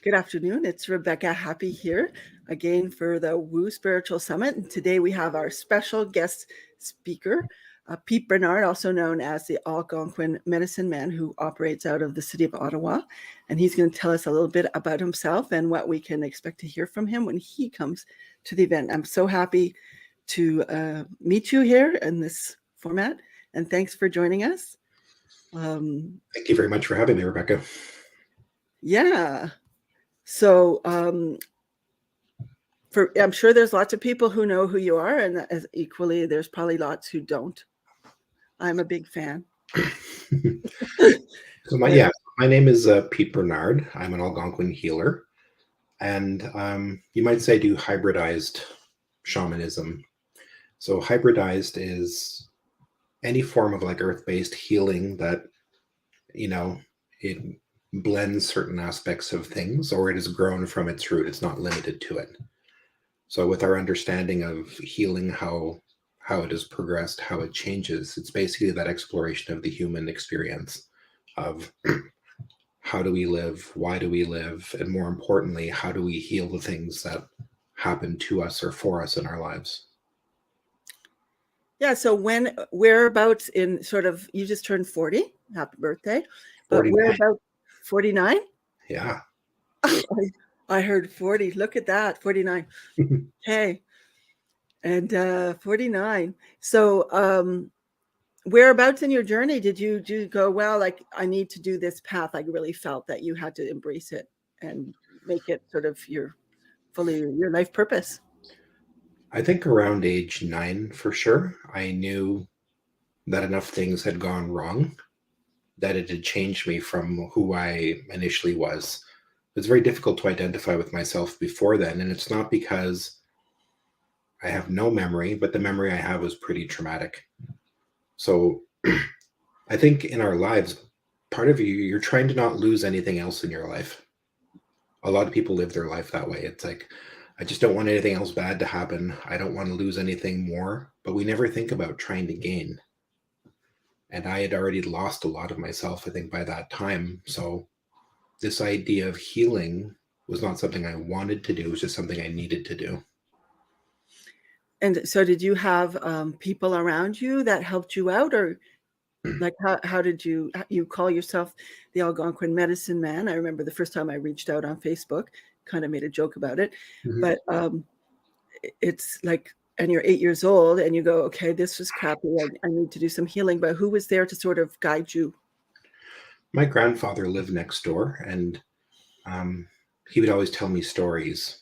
Good afternoon. It's Rebecca Happy here again for the Woo Spiritual Summit. And today we have our special guest speaker, Pete Bernard, also known as the Algonquin Medicine Man, who operates out of the city of Ottawa. And he's going to tell us a little bit about himself and what we can expect to hear from him when he comes to the event. I'm so happy to meet you here in this format. And thanks for joining us. Thank you very much for having me, Rebecca. Yeah. So I'm sure there's lots of people who know who you are, and as equally, there's probably lots who don't. I'm a big fan. My name is Pete Bernard. I'm an Algonquin healer, and you might say I do hybridized shamanism. So hybridized is any form of like earth-based healing that, it blends certain aspects of things, or it has grown from its root. It's not limited to it. So with our understanding of healing, how it has progressed, how it changes, it's basically that exploration of the human experience of how do we live, why do we live, and more importantly, how do we heal the things that happen to us or for us in our lives. Yeah, so whereabouts in sort of, you just turned 40, happy birthday, but 49. whereabouts, 49? Yeah. I heard 40, look at that, 49. Okay, and 49. So whereabouts in your journey did you go, well, like, I need to do this path? I really felt that you had to embrace it and make it sort of your life purpose. I think around age 9, for sure, I knew that enough things had gone wrong, that it had changed me from who I initially was. It was very difficult to identify with myself before then, and it's not because I have no memory, but the memory I have was pretty traumatic. So I think in our lives, part of you're trying to not lose anything else in your life. A lot of people live their life that way. It's like, I just don't want anything else bad to happen. I don't want to lose anything more, but we never think about trying to gain. And I had already lost a lot of myself, I think, by that time. So this idea of healing was not something I wanted to do. It was just something I needed to do. And so did you have people around you that helped you out, or like how did you call yourself the Algonquin Medicine Man? I remember the first time I reached out on Facebook, kind of made a joke about it, but it's like, and you're 8 years old and you go, okay, this was crappy. I need to do some healing. But who was there to sort of guide you? My grandfather lived next door, and he would always tell me stories,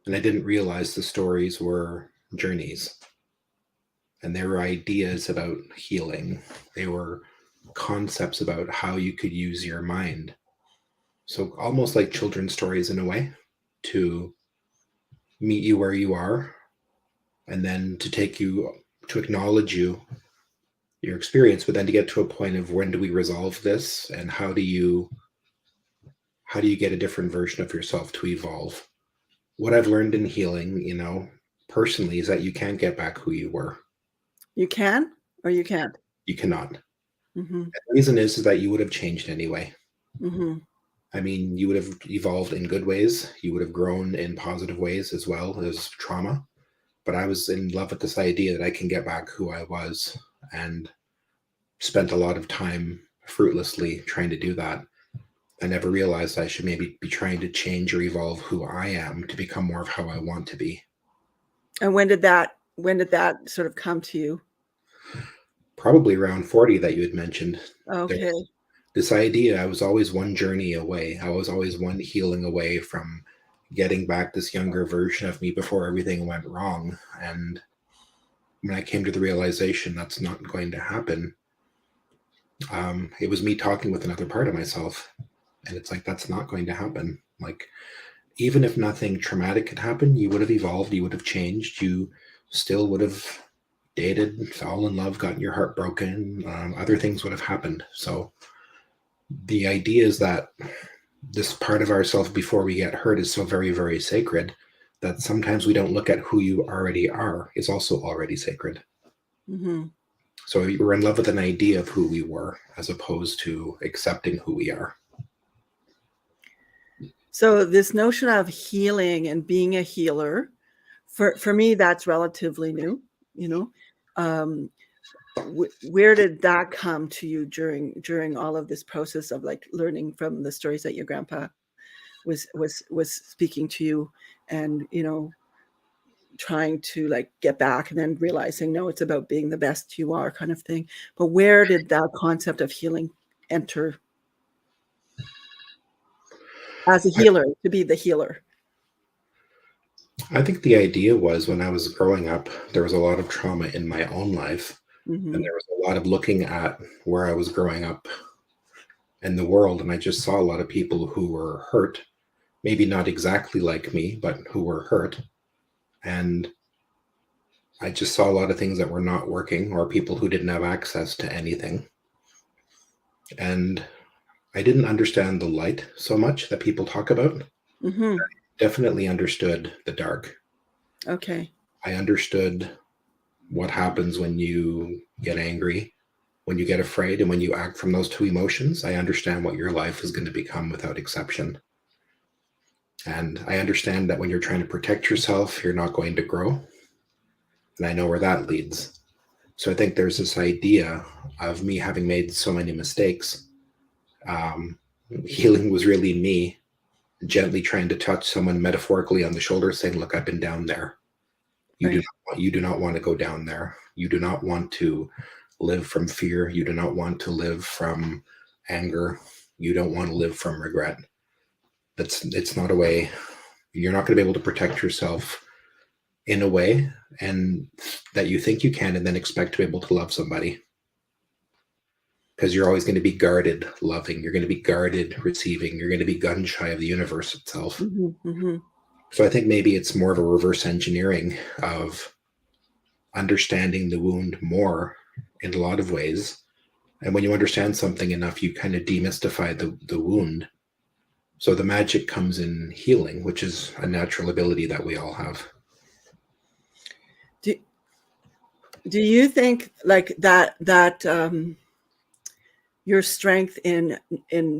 and I didn't realize the stories were journeys, and they were ideas about healing. They were concepts about how you could use your mind. So almost like children's stories in a way, to meet you where you are, and then to take you, to acknowledge your experience, but then to get to a point of when do we resolve this, and how do you get a different version of yourself to evolve. What I've learned in healing, personally, is that you can't get back who you were. You can, or you can't? You cannot. The reason is that you would have changed anyway. I mean, you would have evolved in good ways. You would have grown in positive ways as well as trauma. But I was in love with this idea that I can get back who I was, and spent a lot of time fruitlessly trying to do that. I never realized I should maybe be trying to change or evolve who I am to become more of how I want to be. And when did that sort of come to you? Probably around 40 that you had mentioned. Okay. This idea, I was always one journey away. I was always one healing away from getting back this younger version of me before everything went wrong. And when I came to the realization that's not going to happen, it was me talking with another part of myself. And it's like, that's not going to happen. Like, even if nothing traumatic had happened, you would have evolved, you would have changed, you still would have dated, fell in love, gotten your heart broken, other things would have happened. So the idea is that this part of ourselves before we get hurt is so very, very sacred that sometimes we don't look at who you already are. It's also already sacred. So we're in love with an idea of who we were as opposed to accepting who we are. So this notion of healing and being a healer, for me, that's relatively new, you know. Um, where did that come to you during all of this process of like learning from the stories that your grandpa was speaking to you, and trying to like get back and then realizing, no, it's about being the best you are, kind of thing. But where did that concept of healing enter as a I, healer, to be the healer? I think the idea was when I was growing up, there was a lot of trauma in my own life, and Hmm. there was a lot of looking at where I was growing up in the world, and I just saw a lot of people who were hurt, maybe not exactly like me, but who were hurt. And I just saw a lot of things that were not working, or people who didn't have access to anything. And I didn't understand the light so much that people talk about. Hmm. Definitely understood the dark. Okay. I understood what happens when you get angry, when you get afraid, and when you act from those two emotions. I understand what your life is going to become without exception. And I understand that when you're trying to protect yourself, you're not going to grow. And I know where that leads. So I think there's this idea of me having made so many mistakes. Um, Healing was really me gently trying to touch someone metaphorically on the shoulder, saying, "Look, I've been down there. Right. You do not want to go down there. You do not want to live from fear. You do not want to live from anger. You don't want to live from regret. It's not a way. You're not going to be able to protect yourself in a way and that you think you can, and then expect to be able to love somebody, because you're always going to be guarded loving. You're going to be guarded receiving. You're going to be gun shy of the universe itself." Hmm. Hmm. So I think maybe it's more of a reverse engineering of understanding the wound more in a lot of ways. And when you understand something enough, you kind of demystify the wound. So the magic comes in healing, which is a natural ability that we all have. do, do you think like that your strength in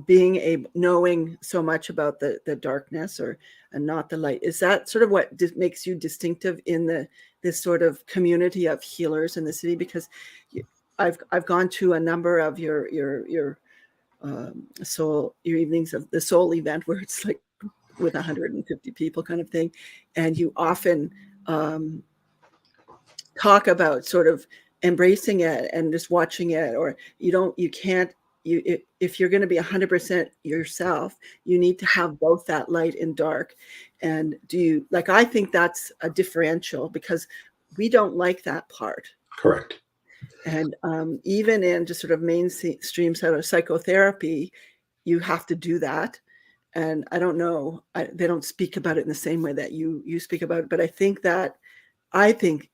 being a knowing so much about the darkness, or and not the light, is that sort of what makes you distinctive in this sort of community of healers in the city? Because I've gone to a number of your soul, your evenings of the soul event, where it's like with 150 people kind of thing, and you often um, talk about sort of embracing it and just watching it, or you can't, if you're going to be 100% yourself, you need to have both that light and dark. And do you like, I think that's a differential, because we don't like that part. Correct. And even in just sort of mainstream sort of psychotherapy, you have to do that. And I don't know, they don't speak about it in the same way that you speak about it, but I think,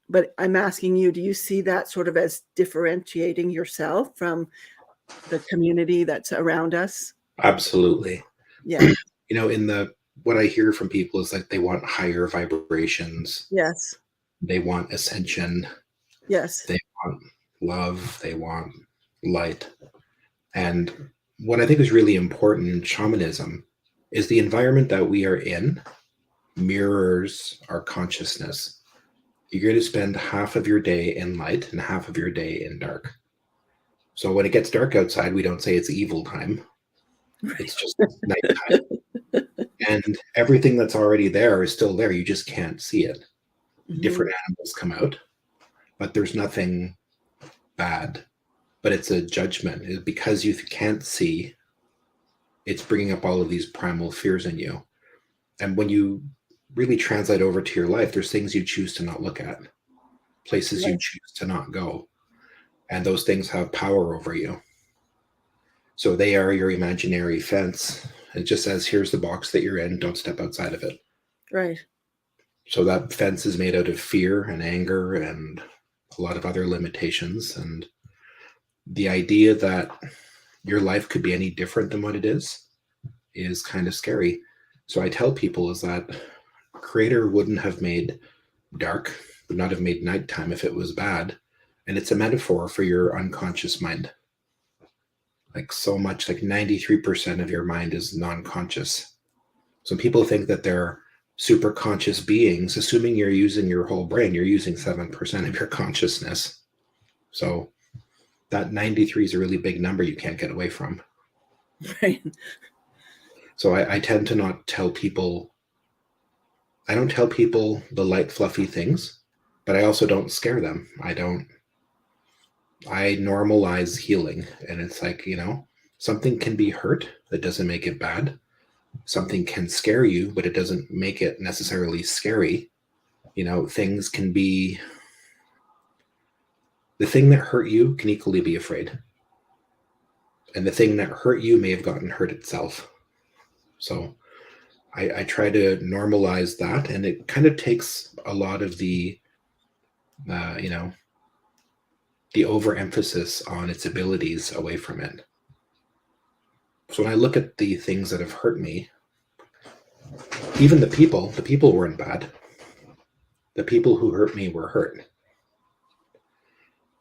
but I'm asking you, do you see that sort of as differentiating yourself from the community that's around us? Absolutely. Yeah. In the what I hear from people is like they want higher vibrations, Yes. they want ascension, Yes. they want love, they want light. And what I think is really important in shamanism is the environment that we are in mirrors our consciousness. You're going to spend half of your day in light and half of your day in dark. So when it gets dark outside, we don't say it's evil time. It's just nighttime. And everything that's already there is still there. You just can't see it. Hmm. Different animals come out, but there's nothing bad. But it's a judgment. Because you can't see, it's bringing up all of these primal fears in you. And when you really translate over to your life, there's things you choose to not look at, places you Right. choose to not go. And those things have power over you. So they are your imaginary fence. It just says, here's the box that you're in. Don't step outside of it. Right. So that fence is made out of fear and anger and a lot of other limitations. And the idea that your life could be any different than what it is kind of scary. So I tell people is that creator wouldn't have made dark, would not have made nighttime if it was bad. And it's a metaphor for your unconscious mind. Like so much, like 93% of your mind is non-conscious. So people think that they're super conscious beings, assuming you're using your whole brain. You're using 7% of your consciousness. So that 93 is a really big number you can't get away from. Right. So I tend to not tell people, I don't tell people the light, fluffy things, but I also don't scare them. I normalize healing. And it's like, something can be hurt. That doesn't make it bad. Something can scare you, but it doesn't make it necessarily scary. Things can be, the thing that hurt you can equally be afraid. And the thing that hurt you may have gotten hurt itself. So I try to normalize that, and it kind of takes a lot of the, the overemphasis on its abilities away from it. So when I look at the things that have hurt me, even the people weren't bad. The people who hurt me were hurt.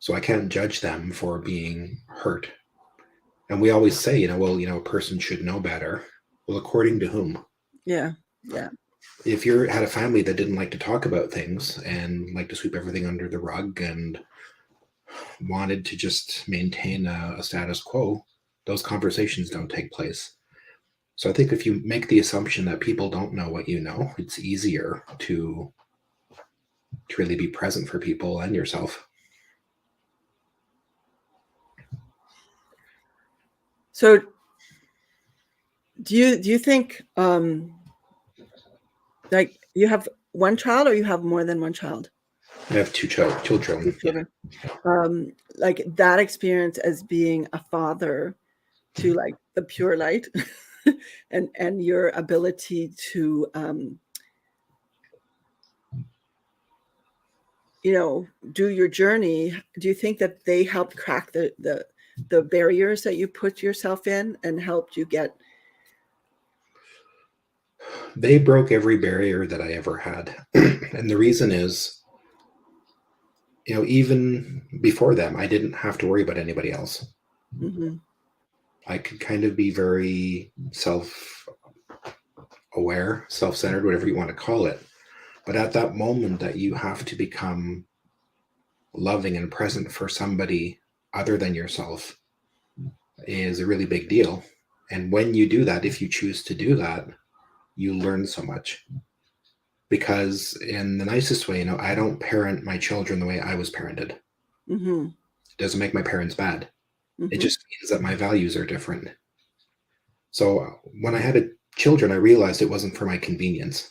So I can't judge them for being hurt. And we always say, a person should know better. Well, according to whom? Yeah. If you had a family that didn't like to talk about things and like to sweep everything under the rug and wanted to just maintain a status quo, those conversations don't take place. So I think if you make the assumption that people don't know what you know, it's easier to really be present for people and yourself. So do you think like you have one child or you have more than one child? I have two children. Children. Like that experience as being a father to like the pure light and your ability to do your journey, do you think that they helped crack the barriers that you put yourself in and helped you get? They broke every barrier that I ever had. And the reason is, even before them, I didn't have to worry about anybody else. Mm-hmm. I could kind of be very self-aware, self-centered, whatever you want to call it. But at that moment that you have to become loving and present for somebody other than yourself is a really big deal. And when you do that, if you choose to do that, you learn so much. Because in the nicest way, I don't parent my children the way I was parented. Mm-hmm. It doesn't make my parents bad. Mm-hmm. It just means that my values are different. So when I had children, I realized it wasn't for my convenience.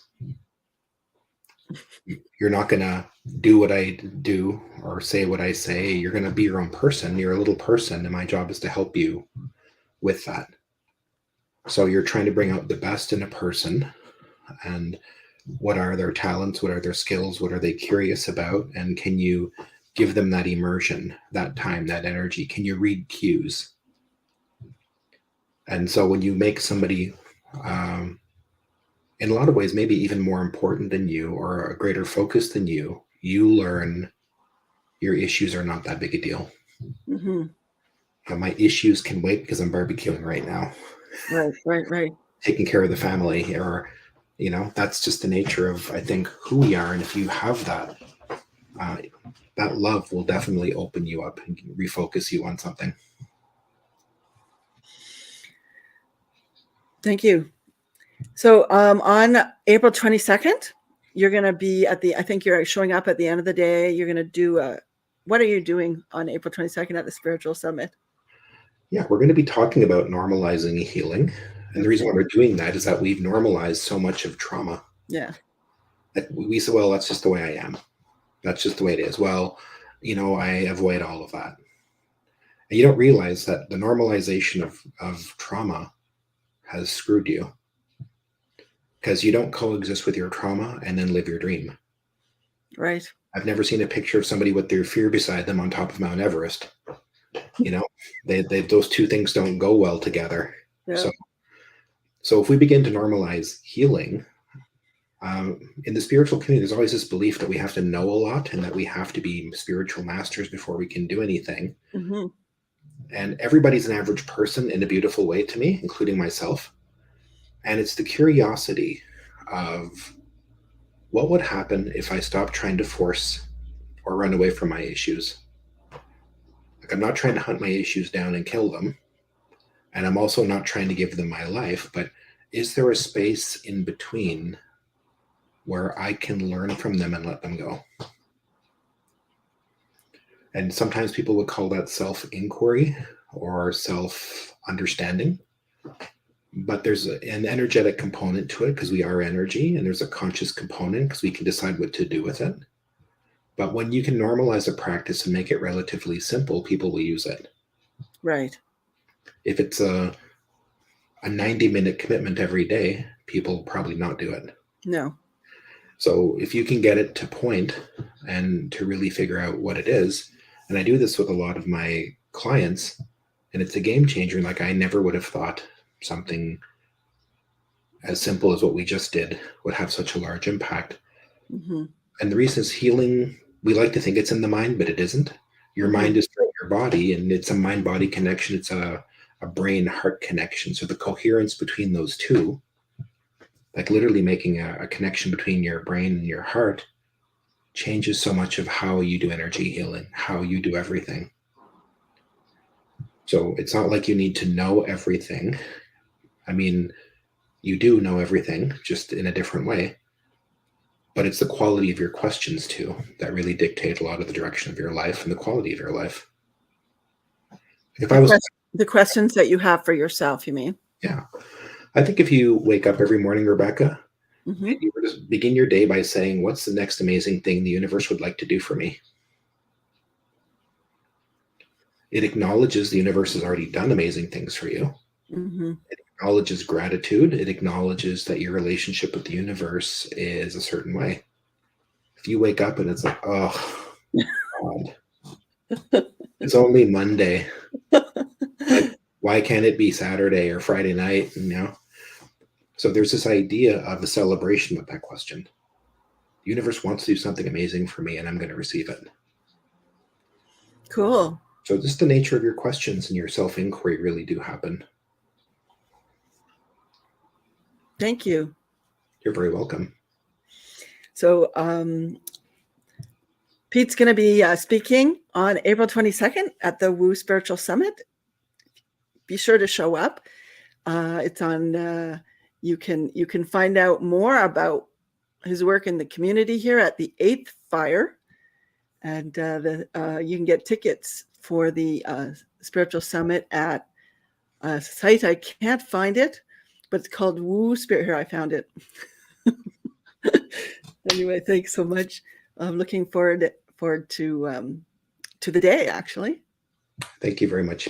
You're not going to do what I do or say what I say. You're going to be your own person. You're a little person, and my job is to help you with that. So you're trying to bring out the best in a person, and what are their talents? What are their skills? What are they curious about? And can you give them that immersion, that time, that energy? Can you read cues? And so when you make somebody, in a lot of ways, maybe even more important than you or a greater focus than you, you learn your issues are not that big a deal. Mm-hmm. My issues can wait because I'm barbecuing right now. Right. Taking care of the family, or, that's just the nature of, I think, who we are. And if you have that, that love will definitely open you up and refocus you on something. Thank you. So on April 22nd, you're going to be I think you're showing up at the end of the day. You're going to do what are you doing on April 22nd at the Spiritual Summit? Yeah, we're going to be talking about normalizing healing. And the reason why we're doing that is that we've normalized so much of trauma. Yeah. That we say, well, that's just the way I am. That's just the way it is. Well, I avoid all of that. And you don't realize that the normalization of trauma has screwed you, because you don't coexist with your trauma and then live your dream. Right. I've never seen a picture of somebody with their fear beside them on top of Mount Everest. They those two things don't go well together. Yeah. So if we begin to normalize healing, in the spiritual community, there's always this belief that we have to know a lot and that we have to be spiritual masters before we can do anything. Mm-hmm. And everybody's an average person in a beautiful way to me, including myself. And it's the curiosity of what would happen if I stopped trying to force or run away from my issues. Like, I'm not trying to hunt my issues down and kill them. And I'm also not trying to give them my life, but is there a space in between where I can learn from them and let them go? And sometimes people would call that self-inquiry or self-understanding. But there's an energetic component to it because we are energy, and there's a conscious component because we can decide what to do with it. But when you can normalize a practice and make it relatively simple, people will use it. Right. If it's a 90-minute commitment every day, people will probably not do it. No. So if you can get it to point and to really figure out what it is, and I do this with a lot of my clients, and it's a game changer. Like, I never would have thought something as simple as what we just did would have such a large impact. Mm-hmm. And the reason is healing, we like to think it's in the mind, but it isn't. Your mind is through your body, and it's a mind-body connection. It's a brain-heart connection. So the coherence between those two, like literally making a connection between your brain and your heart, changes so much of how you do energy healing, how you do everything. So it's not like you need to know everything. I mean, you do know everything, just in a different way. But it's the quality of your questions too that really dictate a lot of the direction of your life and the quality of your life. If I was The questions that you have for yourself, you mean? Yeah. I think if you wake up every morning, Rebecca, Mm-hmm. and you were to begin your day by saying, what's the next amazing thing the universe would like to do for me? It acknowledges the universe has already done amazing things for you. Mm-hmm. It acknowledges gratitude. It acknowledges that your relationship with the universe is a certain way. If you wake up and it's like, oh, God, it's only Monday. Like, why can't it be Saturday or Friday night? So there's this idea of a celebration with that question. The universe wants to do something amazing for me, and I'm going to receive it. Cool. So just the nature of your questions and your self-inquiry really do happen. Thank you. You're very welcome. So Pete's going to be speaking on April 22nd at the Woo Spiritual Summit. Be sure to show up. It's on. You can find out more about his work in the community here at the 8th Fire, and you can get tickets for the Spiritual Summit at a site. I can't find it, but it's called Woo Spirit. Here, I found it. Anyway, thanks so much. I'm looking forward to the day, actually. Thank you very much.